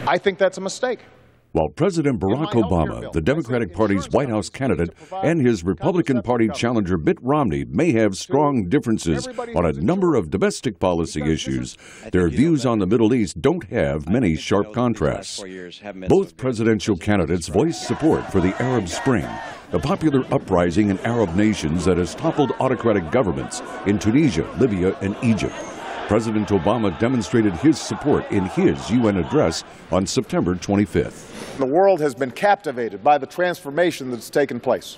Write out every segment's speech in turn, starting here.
I think that's a mistake. While President Barack Obama, the Democratic Party's White House candidate, and his Republican Party challenger Mitt Romney may have strong differences on a number of domestic policy issues, their views on the Middle East don't have many sharp contrasts. Both presidential candidates voiced support for the Arab Spring, a popular uprising in Arab nations that has toppled autocratic governments in Tunisia, Libya, and Egypt. President Obama demonstrated his support in his UN address on September 25th. The world has been captivated by the transformation that's taken place.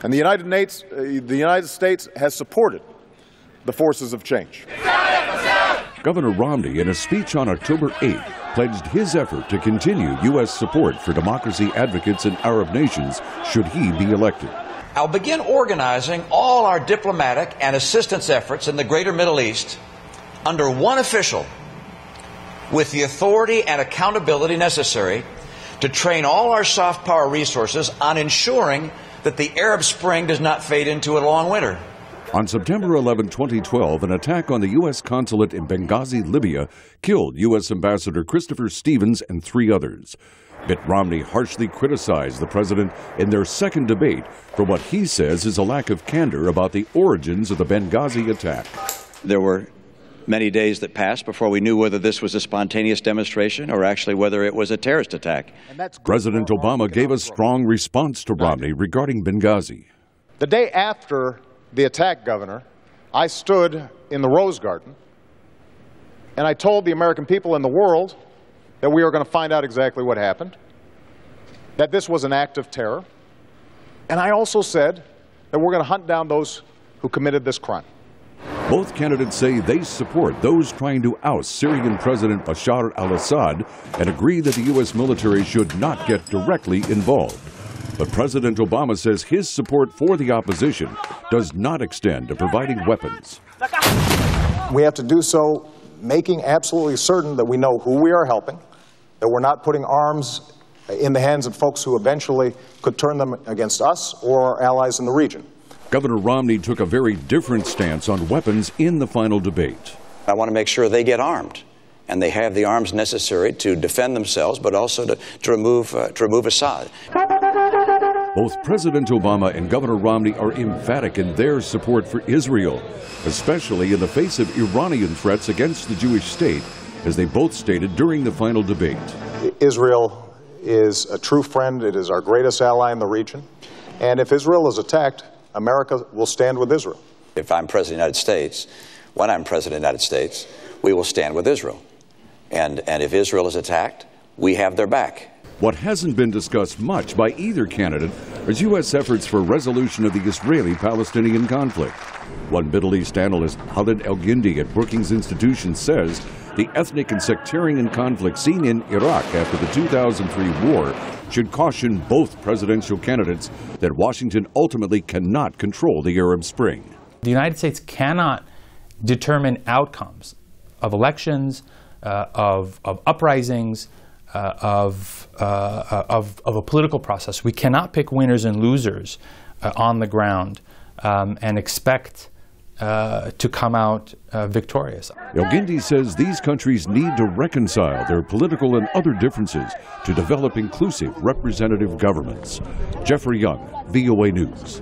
And the United States has supported the forces of change. Governor Romney, in a speech on October 8th, pledged his effort to continue U.S. support for democracy advocates in Arab nations should he be elected. I'll begin organizing all our diplomatic and assistance efforts in the greater Middle East under one official with the authority and accountability necessary to train all our soft power resources on ensuring that the Arab Spring does not fade into a long winter. On September 11, 2012, an attack on the U.S. consulate in Benghazi, Libya, killed U.S. Ambassador Christopher Stevens and 3 others. Mitt Romney harshly criticized the president in their second debate for what he says is a lack of candor about the origins of the Benghazi attack. There were many days that passed before we knew whether this was a spontaneous demonstration or actually whether it was a terrorist attack. President Obama gave a strong response to Romney regarding Benghazi. The day after the attack, Governor, I stood in the Rose Garden and I told the American people and the world that we were going to find out exactly what happened, that this was an act of terror, and I also said that we're going to hunt down those who committed this crime. Both candidates say they support those trying to oust Syrian President Bashar al-Assad and agree that the U.S. military should not get directly involved. But President Obama says his support for the opposition does not extend to providing weapons. We have to do so making absolutely certain that we know who we are helping, that we're not putting arms in the hands of folks who eventually could turn them against us or our allies in the region. Governor Romney took a very different stance on weapons in the final debate. I want to make sure they get armed, and they have the arms necessary to defend themselves, but also to remove Assad. Both President Obama and Governor Romney are emphatic in their support for Israel, especially in the face of Iranian threats against the Jewish state, as they both stated during the final debate. Israel is a true friend. It is our greatest ally in the region. And if Israel is attacked, America will stand with Israel. If I'm President of the United States, when I'm President of the United States, we will stand with Israel. And if Israel is attacked, we have their back. What hasn't been discussed much by either candidate is U.S. efforts for resolution of the Israeli-Palestinian conflict. One Middle East analyst, Khalid El-Gindi at Brookings Institution, says the ethnic and sectarian conflict seen in Iraq after the 2003 war should caution both presidential candidates that Washington ultimately cannot control the Arab Spring. The United States cannot determine outcomes of elections, of uprisings, of a political process. We cannot pick winners and losers on the ground and expect to come out victorious. El-Gindi says these countries need to reconcile their political and other differences to develop inclusive representative governments. Jeffrey Young, VOA News.